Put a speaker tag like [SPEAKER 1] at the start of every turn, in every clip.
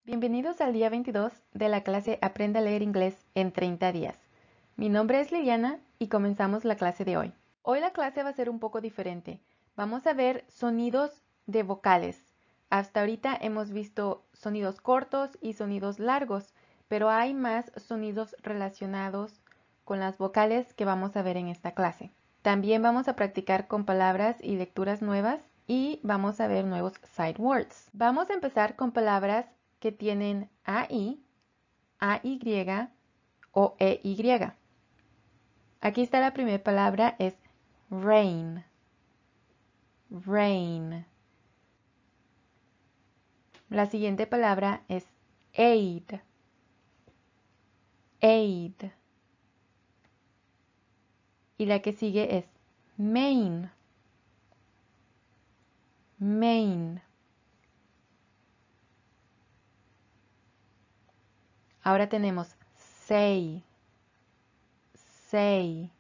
[SPEAKER 1] Bienvenidos al día 22 de la clase Aprenda a leer inglés en 30 días. Mi nombre es Liliana y comenzamos la clase de hoy. Hoy la clase va a ser un poco diferente. Vamos a ver sonidos de vocales. Hasta ahorita hemos visto sonidos cortos y sonidos largos, pero hay más sonidos relacionados con las vocales que vamos a ver en esta clase. También vamos a practicar con palabras y lecturas nuevas y vamos a ver nuevos sight words. Vamos a empezar con palabras que tienen AI, AY o EY. Aquí está la primera palabra, es rain. Rain. La siguiente palabra es aid. Aid. Y la que sigue es main. Main. Ahora tenemos say. Say.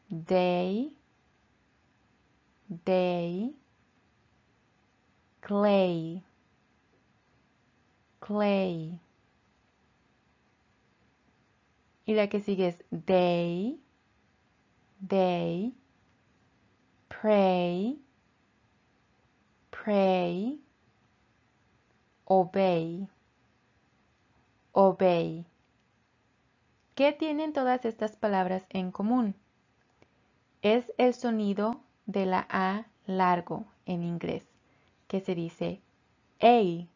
[SPEAKER 1] Day. Day. Clay. Clay. Y la que sigue es day. Day. Pray. Pray. Obey. Obey. ¿Qué tienen todas estas palabras en común? Es el sonido de la A largo en inglés, que se dice A.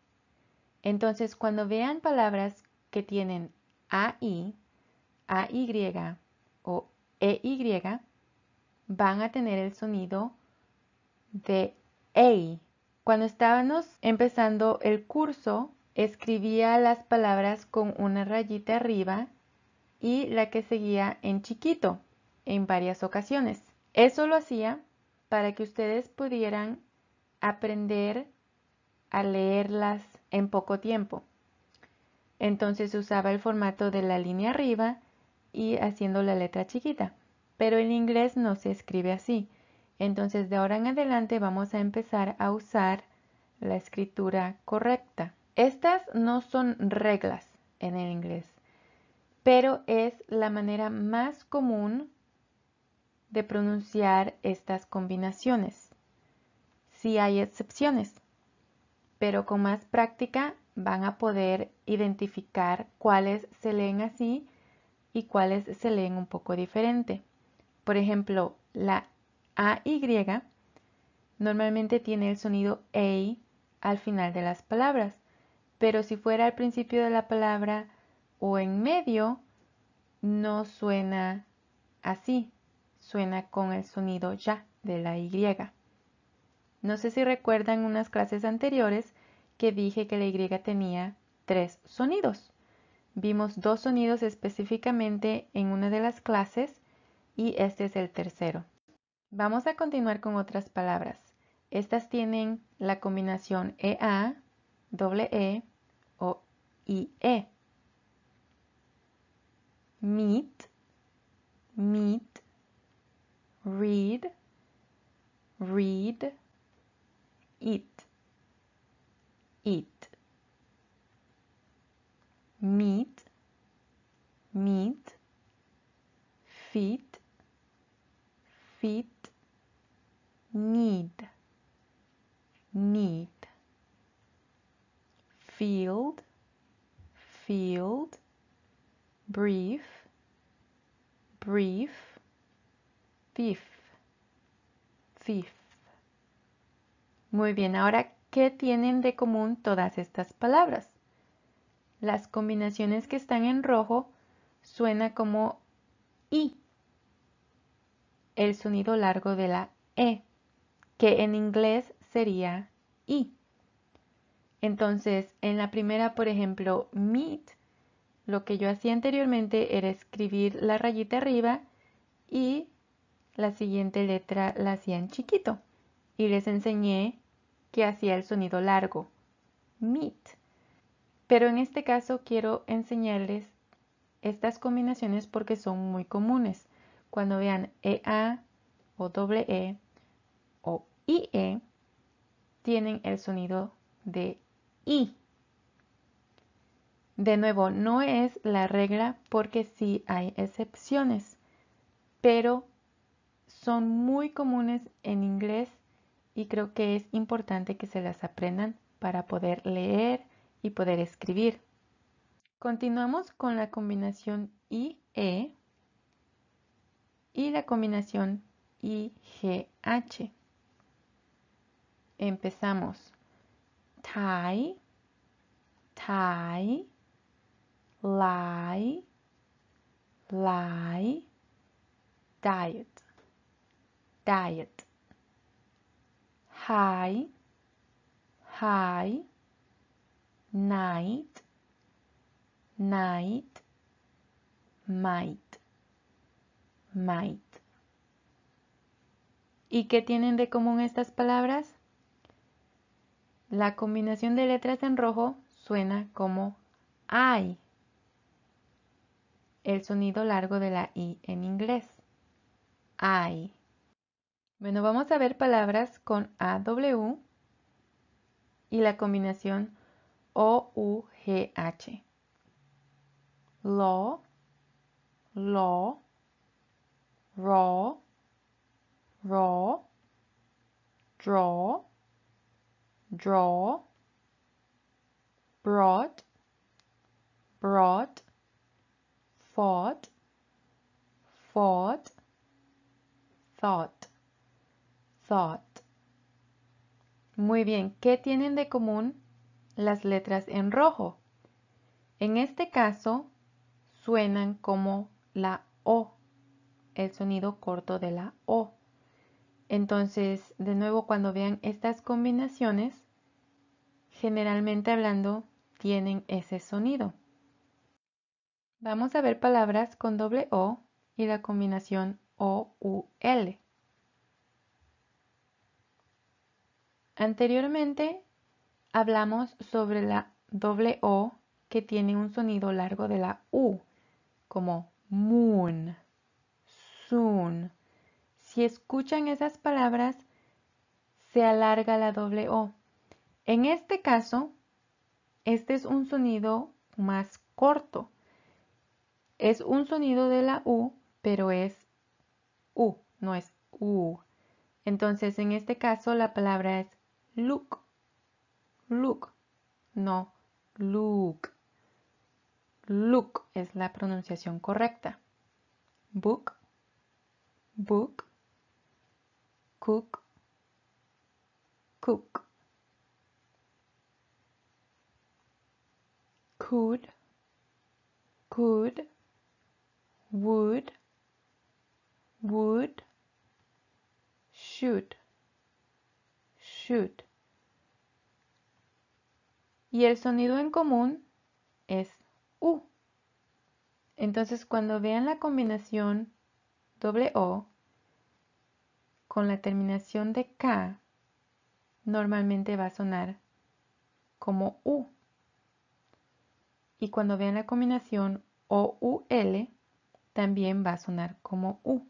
[SPEAKER 1] Entonces, cuando vean palabras que tienen AI, AY o EY, van a tener el sonido de A. Cuando estábamos empezando el curso, escribía las palabras con una rayita arriba y la que seguía en chiquito en varias ocasiones. Eso lo hacía para que ustedes pudieran aprender a leerlas en poco tiempo. Entonces usaba el formato de la línea arriba y haciendo la letra chiquita. Pero en inglés no se escribe así. Entonces de ahora en adelante vamos a empezar a usar la escritura correcta. Estas no son reglas en el inglés, pero es la manera más común de pronunciar estas combinaciones. Sí hay excepciones, pero con más práctica van a poder identificar cuáles se leen así y cuáles se leen un poco diferente. Por ejemplo, la AY normalmente tiene el sonido A al final de las palabras, pero si fuera al principio de la palabra o en medio, no suena así, suena con el sonido ya de la Y. No sé si recuerdan unas clases anteriores que dije que la Y tenía 3 sonidos. Vimos 2 sonidos específicamente en una de las clases y este es el tercero. Vamos a continuar con otras palabras. Estas tienen la combinación EA, doble E o IE. Meet, meet, read, read, eat, eat. Meet, meet, feet, feet, need, need. Field, field, brief, brief, thief, thief. Muy bien, ahora, ¿qué tienen de común todas estas palabras? Las combinaciones que están en rojo suena como I, el sonido largo de la E, que en inglés sería I. Entonces, en la primera, por ejemplo, meet, lo que yo hacía anteriormente era escribir la rayita arriba y la siguiente letra la hacía en chiquito. Y les enseñé que hacía el sonido largo, meet. Pero en este caso quiero enseñarles estas combinaciones porque son muy comunes. Cuando vean EA o doble E o IE, tienen el sonido de I. De nuevo, no es la regla porque sí hay excepciones, pero son muy comunes en inglés y creo que es importante que se las aprendan para poder leer y poder escribir. Continuamos con la combinación IE y la combinación IGH. Empezamos. Tie, tie, lie, lie, diet, diet. High, high, night, night, might, might. ¿Y qué tienen de común estas palabras? La combinación de letras en rojo suena como I, el sonido largo de la I en inglés. I. Bueno, vamos a ver palabras con AW y la combinación OUGH. Law, law, raw, raw, draw, draw, brought, brought, fought, fought, thought, thought. Muy bien, ¿qué tienen de común las letras en rojo? En este caso, suenan como la O, el sonido corto de la O. Entonces, de nuevo, cuando vean estas combinaciones, generalmente hablando, tienen ese sonido. Vamos a ver palabras con doble O y la combinación O-U-L. Anteriormente hablamos sobre la doble O que tiene un sonido largo de la U, como moon, soon. Si escuchan esas palabras, se alarga la doble O. En este caso, este es un sonido más corto. Es un sonido de la U, pero es U, no es U. Entonces, en este caso, la palabra es look, look, no look. Look es la pronunciación correcta. Book, book, cook, cook. Could, could, would, would, should, should. Y el sonido en común es U. Entonces, cuando vean la combinación doble O con la terminación de K, normalmente va a sonar como U. Y cuando vean la combinación O-U-L, también va a sonar como U.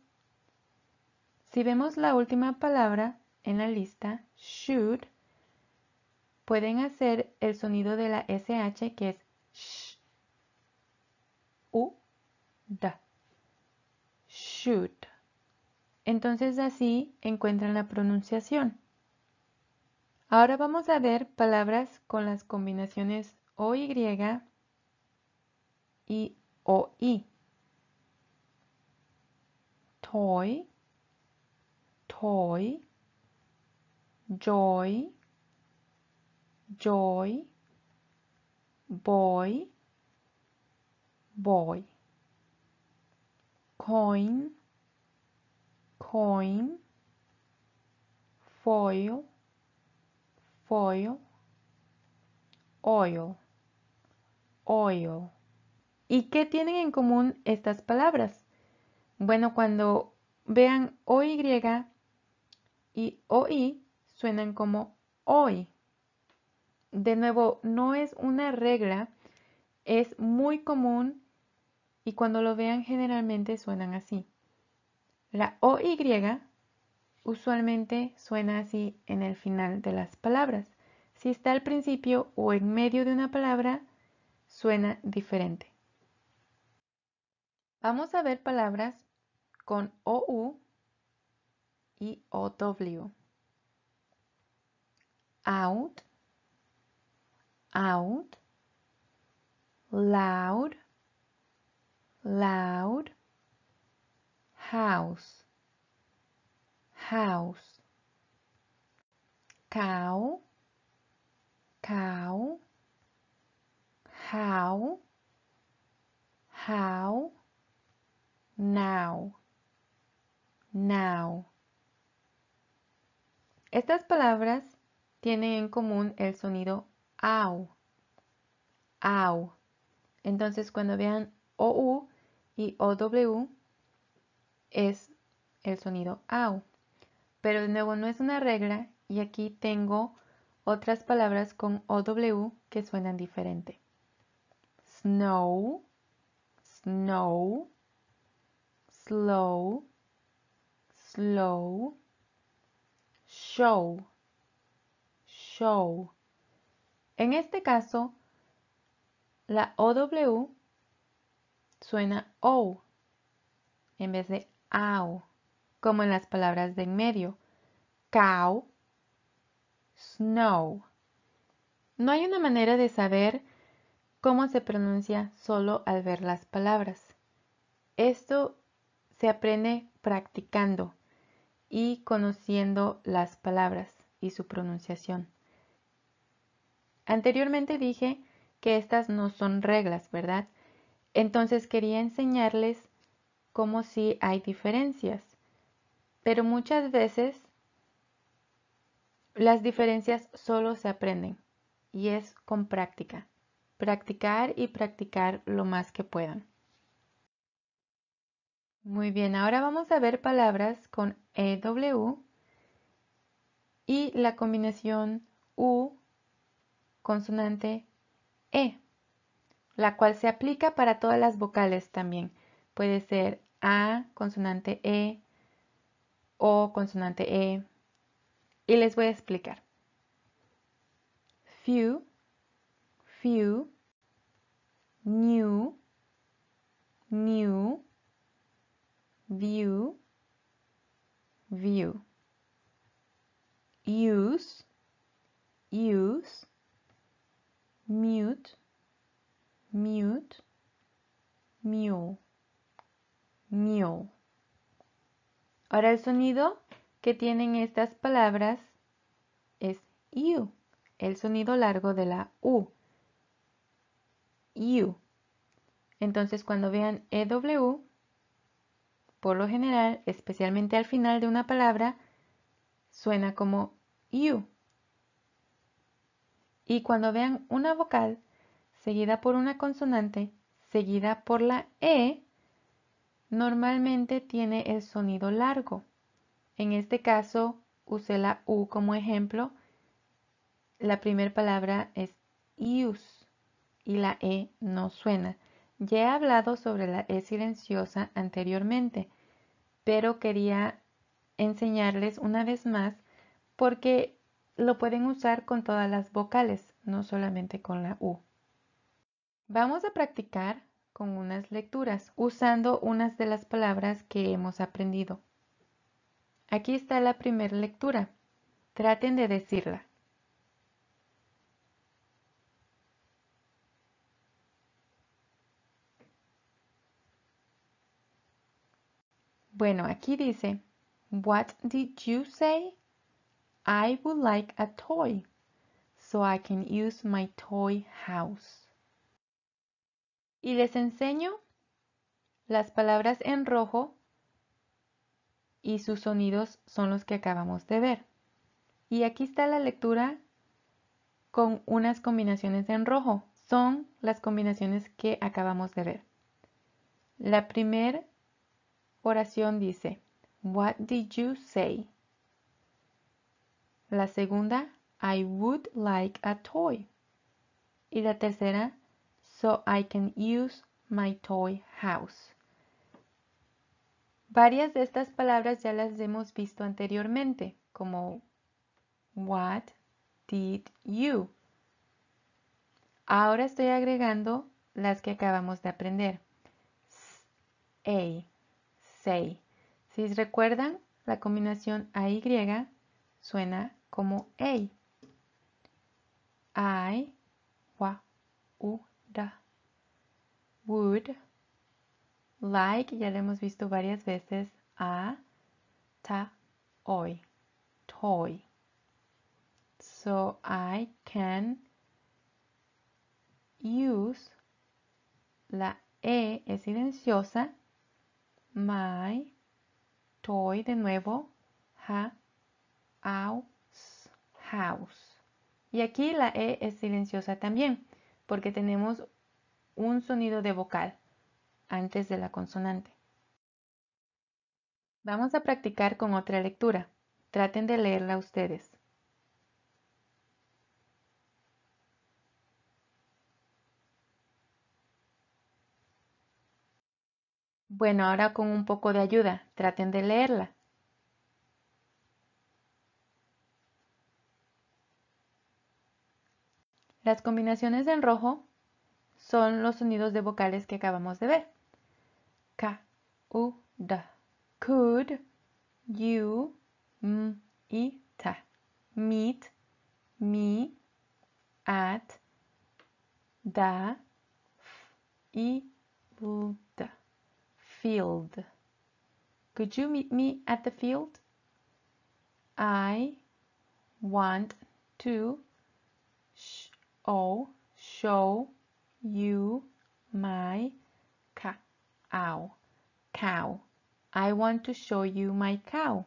[SPEAKER 1] Si vemos la última palabra en la lista, should, pueden hacer el sonido de la SH que es sh, U, D. Should. Entonces así encuentran la pronunciación. Ahora vamos a ver palabras con las combinaciones OY y OI. Toy, toy, joy, joy, boy, boy. Coin, coin, foil, foil, oil, oil. ¿Y qué tienen en común estas palabras? Bueno, cuando vean OY y OI suenan como hoy. De nuevo, no es una regla, es muy común y cuando lo vean generalmente suenan así. La OY usualmente suena así en el final de las palabras. Si está al principio o en medio de una palabra, suena diferente. Vamos a ver palabras con OU y OW. Out, out, loud, loud, house, house, cow, cow, how, now, now. Estas palabras tienen en común el sonido AU, AU. Entonces cuando vean OU y OW es el sonido AU. Pero de nuevo no es una regla y aquí tengo otras palabras con OW que suenan diferente. Snow, snow, slow, slow, show, show. En este caso, la OW suena O en vez de AU, como en las palabras de en medio. Cow, snow. No hay una manera de saber cómo se pronuncia solo al ver las palabras. Esto se aprende practicando y conociendo las palabras y su pronunciación. Anteriormente dije que estas no son reglas, ¿verdad? Entonces quería enseñarles cómo sí hay diferencias, pero muchas veces las diferencias solo se aprenden y es con práctica. Practicar y practicar lo más que puedan. Muy bien, ahora vamos a ver palabras con EW y la combinación U consonante E, la cual se aplica para todas las vocales también. Puede ser A, consonante E, O, consonante E. Y les voy a explicar. Few, few, new, new, view, view. Use, use, mute, mute, mule, mule. Ahora el sonido que tienen estas palabras es U, el sonido largo de la U. U. Entonces cuando vean EW, por lo general, especialmente al final de una palabra, suena como U. Y cuando vean una vocal seguida por una consonante, seguida por la E, normalmente tiene el sonido largo. En este caso, usé la U como ejemplo. La primera palabra es use y la E no suena. Ya he hablado sobre la E silenciosa anteriormente, pero quería enseñarles una vez más porque lo pueden usar con todas las vocales, no solamente con la U. Vamos a practicar con unas lecturas usando unas de las palabras que hemos aprendido. Aquí está la primera lectura. Traten de decirla. Bueno, aquí dice, What did you say? I would like a toy, so I can use my toy house. Y les enseño las palabras en rojo y sus sonidos son los que acabamos de ver. Y aquí está la lectura con unas combinaciones en rojo. Son las combinaciones que acabamos de ver. La primera oración dice, What did you say? La segunda, I would like a toy. Y la tercera, so I can use my toy house. Varias de estas palabras ya las hemos visto anteriormente, como what, did you. Ahora estoy agregando las que acabamos de aprender. Say. Si recuerdan, la combinación A-Y suena como A. I, wa, u, da. Would. Like, ya lo hemos visto varias veces. A, ta, oi. Toy. So I can use, la E es silenciosa, my toy de nuevo, house. Y aquí la E es silenciosa también, porque tenemos un sonido de vocal antes de la consonante. Vamos a practicar con otra lectura. Traten de leerla ustedes. Bueno, ahora con un poco de ayuda, traten de leerla. Las combinaciones en rojo son los sonidos de vocales que acabamos de ver. K, U, D. Could, you, y ta. Meet, me, at, da, y d. Field. Could you meet me at the field? I want to show you my cow. I want to show you my cow.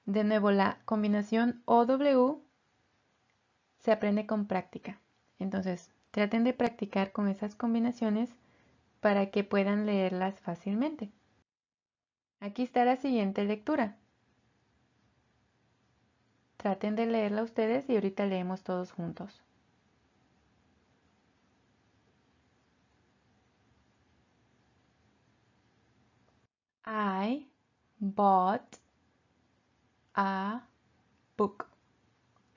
[SPEAKER 1] De nuevo, la combinación OW se aprende con práctica. Entonces, traten de practicar con esas combinaciones para que puedan leerlas fácilmente. Aquí está la siguiente lectura. Traten de leerla ustedes y ahorita leemos todos juntos. I bought a book.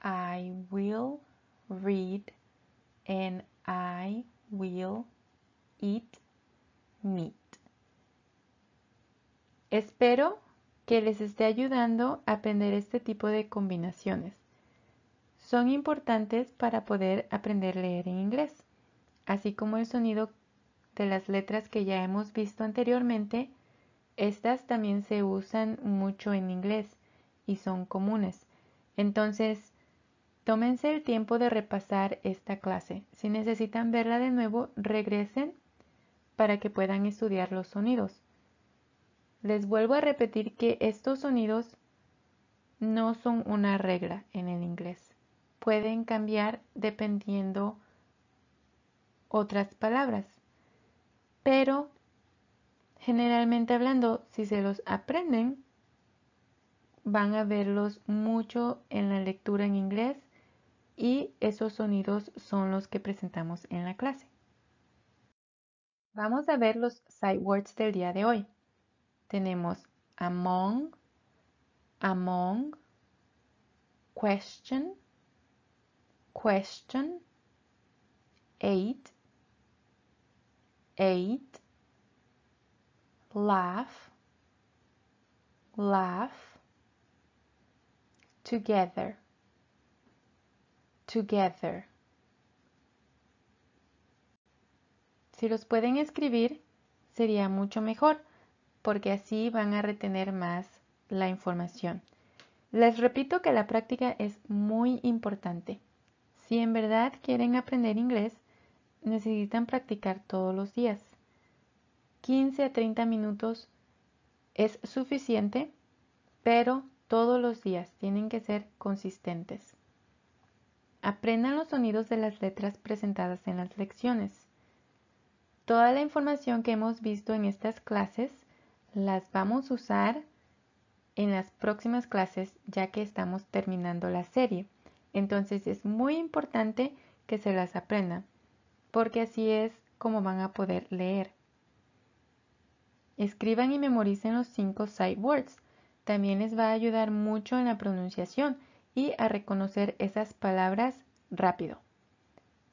[SPEAKER 1] I will read and I will eat meat. Espero que les esté ayudando a aprender este tipo de combinaciones. Son importantes para poder aprender a leer en inglés, así como el sonido de las letras que ya hemos visto anteriormente. Estas también se usan mucho en inglés y son comunes. Entonces, tómense el tiempo de repasar esta clase. Si necesitan verla de nuevo, regresen para que puedan estudiar los sonidos. Les vuelvo a repetir que estos sonidos no son una regla en el inglés. Pueden cambiar dependiendo otras palabras. Pero, generalmente hablando, si se los aprenden, van a verlos mucho en la lectura en inglés y esos sonidos son los que presentamos en la clase. Vamos a ver los sight words del día de hoy. Tenemos among, question, ate, laugh, together. Si los pueden escribir, sería mucho mejor, porque así van a retener más la información. Les repito que la práctica es muy importante. Si en verdad quieren aprender inglés, necesitan practicar todos los días. 15 a 30 minutos es suficiente, pero todos los días tienen que ser consistentes. Aprendan los sonidos de las letras presentadas en las lecciones. Toda la información que hemos visto en estas clases las vamos a usar en las próximas clases ya que estamos terminando la serie. Entonces es muy importante que se las aprendan porque así es como van a poder leer. Escriban y memoricen los 5 sight words. También les va a ayudar mucho en la pronunciación y a reconocer esas palabras rápido.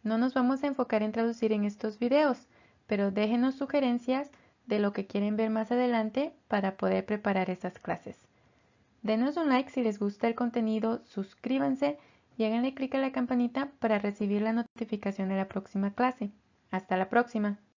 [SPEAKER 1] No nos vamos a enfocar en traducir en estos videos, pero déjenos sugerencias de lo que quieren ver más adelante para poder preparar esas clases. Denos un like si les gusta el contenido, suscríbanse y háganle clic a la campanita para recibir la notificación de la próxima clase. Hasta la próxima.